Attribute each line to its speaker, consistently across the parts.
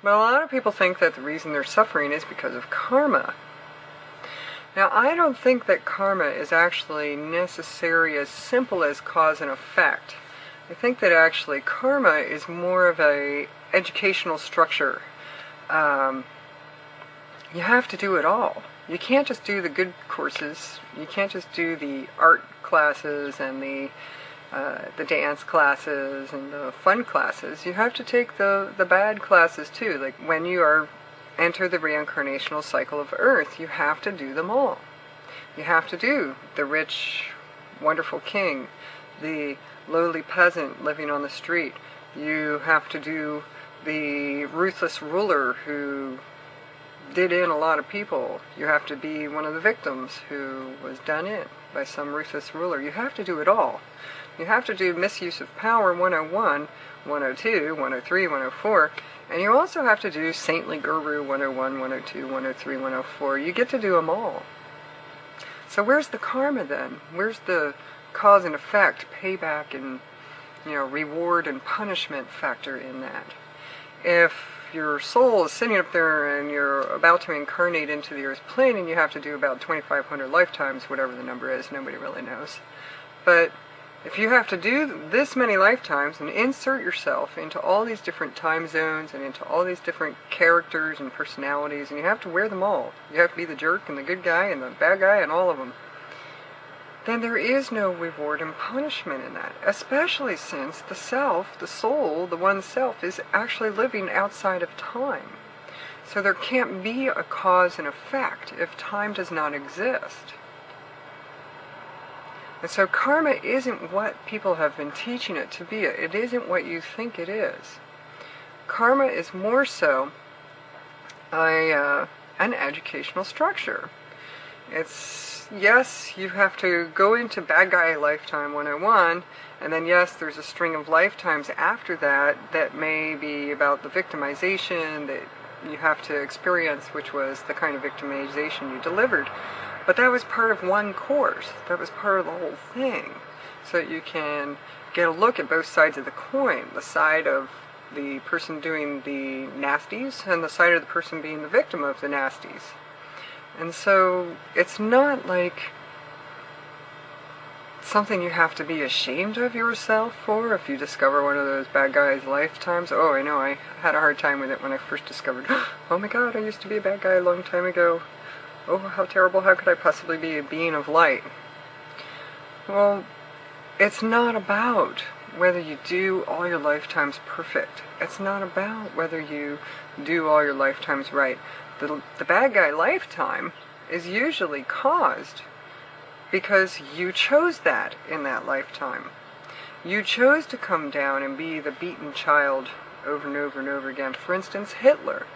Speaker 1: But a lot of people think that the reason they're suffering is because of karma. Now, I don't think that karma is actually necessarily as simple as cause and effect. I think that actually karma is more of a educational structure. You have to do it all. You can't just do the good courses. You can't just do the art classes and the dance classes and the fun classes. You have to take the bad classes too. Like when you enter the reincarnational cycle of Earth, you have to do them all. You have to do the rich, wonderful king, the lowly peasant living on the street. You have to do the ruthless ruler who did in a lot of people. You have to be one of the victims who was done in by some ruthless ruler. You have to do it all. You have to do misuse of power 101, 102, 103, 104, and you also have to do saintly guru 101, 102, 103, 104. You get to do them all. So where's the karma then? Where's the cause and effect, payback and reward and punishment factor in that? If your soul is sitting up there and you're about to incarnate into the earth plane and you have to do about 2,500 lifetimes, whatever the number is, nobody really knows. But if you have to do this many lifetimes and insert yourself into all these different time zones and into all these different characters and personalities, and you have to wear them all, you have to be the jerk and the good guy and the bad guy and all of them, then there is no reward and punishment in that, especially since the self, the soul, the one self, is actually living outside of time. So there can't be a cause and effect if time does not exist. And so karma isn't what people have been teaching it to be. It isn't what you think it is. Karma is more so an educational structure. It's, yes, you have to go into bad guy lifetime 101, and then yes, there's a string of lifetimes after that that may be about the victimization that you have to experience, which was the kind of victimization you delivered. But that was part of one course. That was part of the whole thing. So that you can get a look at both sides of the coin. The side of the person doing the nasties and the side of the person being the victim of the nasties. And so it's not like something you have to be ashamed of yourself for if you discover one of those bad guys' lifetimes. Oh, I know, I had a hard time with it when I first discovered, oh my god, I used to be a bad guy a long time ago. Oh, how terrible, how could I possibly be a being of light? Well, it's not about whether you do all your lifetimes perfect. It's not about whether you do all your lifetimes right. The bad guy lifetime is usually caused because you chose that in that lifetime. You chose to come down and be the beaten child over and over and over again. For instance, Hitler.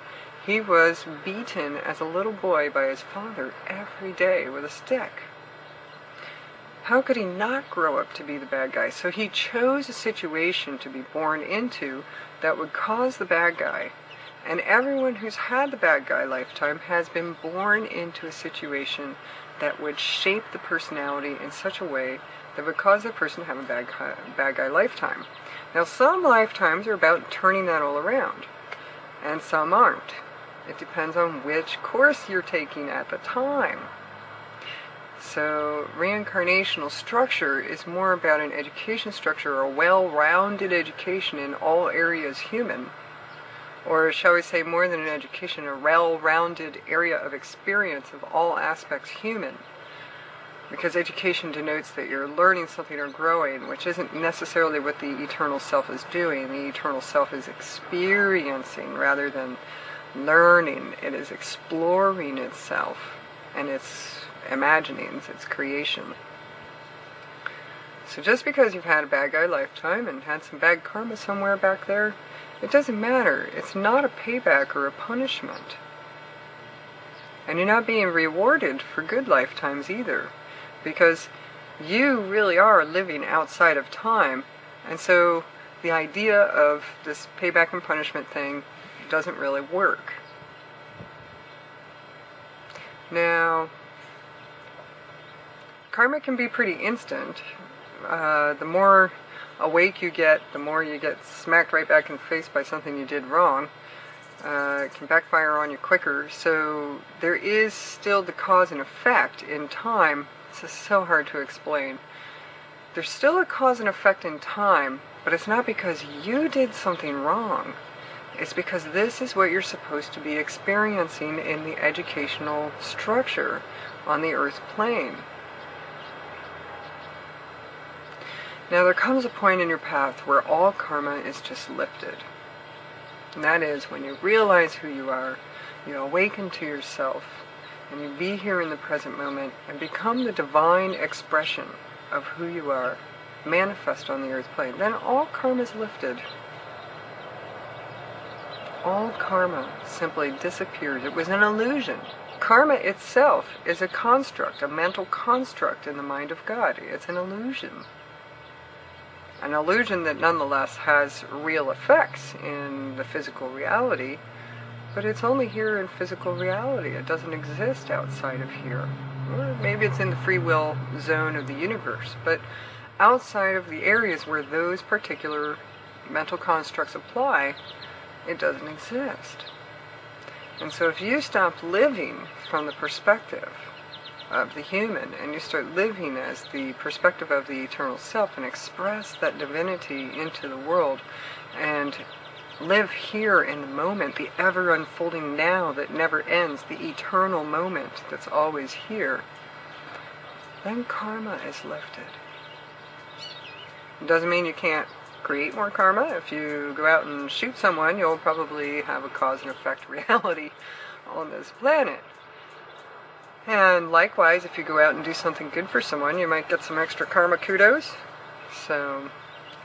Speaker 1: He was beaten as a little boy by his father every day with a stick. How could he not grow up to be the bad guy? So he chose a situation to be born into that would cause the bad guy. And everyone who's had the bad guy lifetime has been born into a situation that would shape the personality in such a way that would cause the person to have a bad guy lifetime. Now, some lifetimes are about turning that all around, and some aren't. It depends on which course you're taking at the time. So reincarnational structure is more about an education structure, a well-rounded education in all areas human. Or shall we say more than an education, a well-rounded area of experience of all aspects human. Because education denotes that you're learning something or growing, which isn't necessarily what the eternal self is doing. The eternal self is experiencing rather than learning. It is exploring itself and its imaginings, its creation. So just because you've had a bad guy lifetime and had some bad karma somewhere back there, it doesn't matter. It's not a payback or a punishment. And you're not being rewarded for good lifetimes either, because you really are living outside of time, and so the idea of this payback and punishment thing doesn't really work. Now, karma can be pretty instant. The more awake you get, the more you get smacked right back in the face by something you did wrong. It can backfire on you quicker. So there is still the cause and effect in time. This is so hard to explain. There's still a cause and effect in time, but it's not because you did something wrong. It's because this is what you're supposed to be experiencing in the educational structure on the earth plane. Now there comes a point in your path where all karma is just lifted. And that is when you realize who you are, you awaken to yourself, and you be here in the present moment and become the divine expression of who you are, manifest on the earth plane. Then all karma is lifted. All karma simply disappears. It was an illusion. Karma itself is a construct, a mental construct in the mind of God. It's an illusion. An illusion that nonetheless has real effects in the physical reality, but it's only here in physical reality. It doesn't exist outside of here. Or maybe it's in the free will zone of the universe, but outside of the areas where those particular mental constructs apply, it doesn't exist. And so if you stop living from the perspective of the human, and you start living as the perspective of the eternal self and express that divinity into the world, and live here in the moment, the ever unfolding now that never ends, the eternal moment that's always here, then karma is lifted. It doesn't mean you can't create more karma. If you go out and shoot someone, you'll probably have a cause and effect reality on this planet. And likewise, if you go out and do something good for someone, you might get some extra karma kudos. So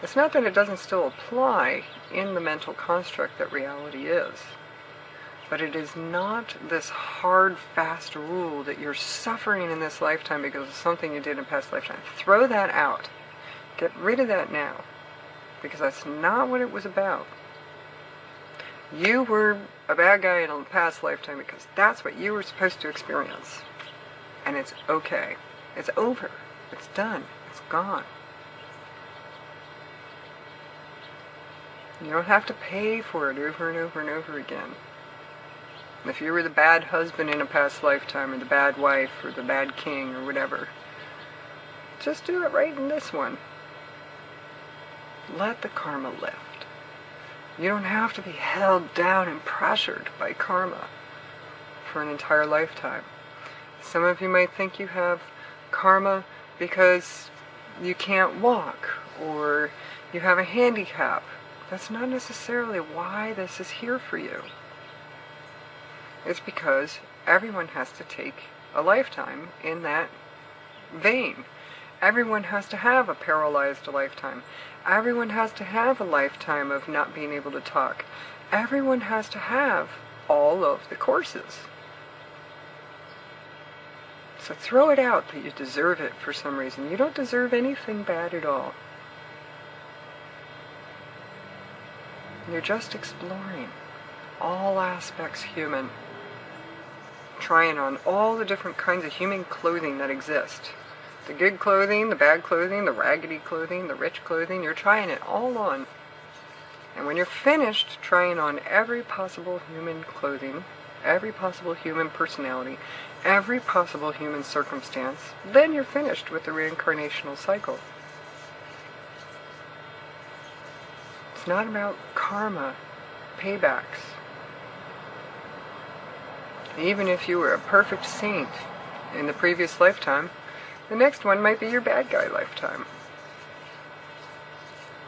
Speaker 1: it's not that it doesn't still apply in the mental construct that reality is, but it is not this hard, fast rule that you're suffering in this lifetime because of something you did in a past lifetime. Throw that out. Get rid of that now, because that's not what it was about. You were a bad guy in a past lifetime because that's what you were supposed to experience. And it's okay. It's over. It's done. It's gone. You don't have to pay for it over and over and over again. If you were the bad husband in a past lifetime, or the bad wife, or the bad king, or whatever, just do it right in this one. Let the karma lift. You don't have to be held down and pressured by karma for an entire lifetime. Some of you might think you have karma because you can't walk, or you have a handicap. That's not necessarily why this is here for you. It's because everyone has to take a lifetime in that vein. Everyone has to have a paralyzed lifetime. Everyone has to have a lifetime of not being able to talk. Everyone has to have all of the courses. So throw it out that you deserve it for some reason. You don't deserve anything bad at all. You're just exploring all aspects human. Trying on all the different kinds of human clothing that exist. The good clothing, the bad clothing, the raggedy clothing, the rich clothing. You're trying it all on. And when you're finished trying on every possible human clothing, every possible human personality, every possible human circumstance, then you're finished with the reincarnational cycle. It's not about karma, paybacks. Even if you were a perfect saint in the previous lifetime, the next one might be your bad guy lifetime.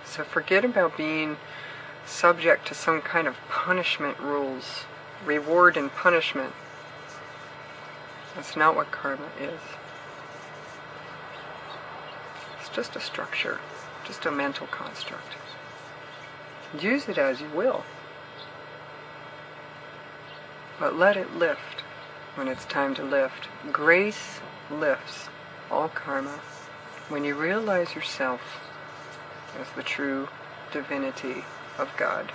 Speaker 1: So forget about being subject to some kind of punishment rules, reward and punishment. That's not what karma is. It's just a structure, just a mental construct. Use it as you will. But let it lift when it's time to lift. Grace lifts all karma when you realize yourself as the true divinity of God.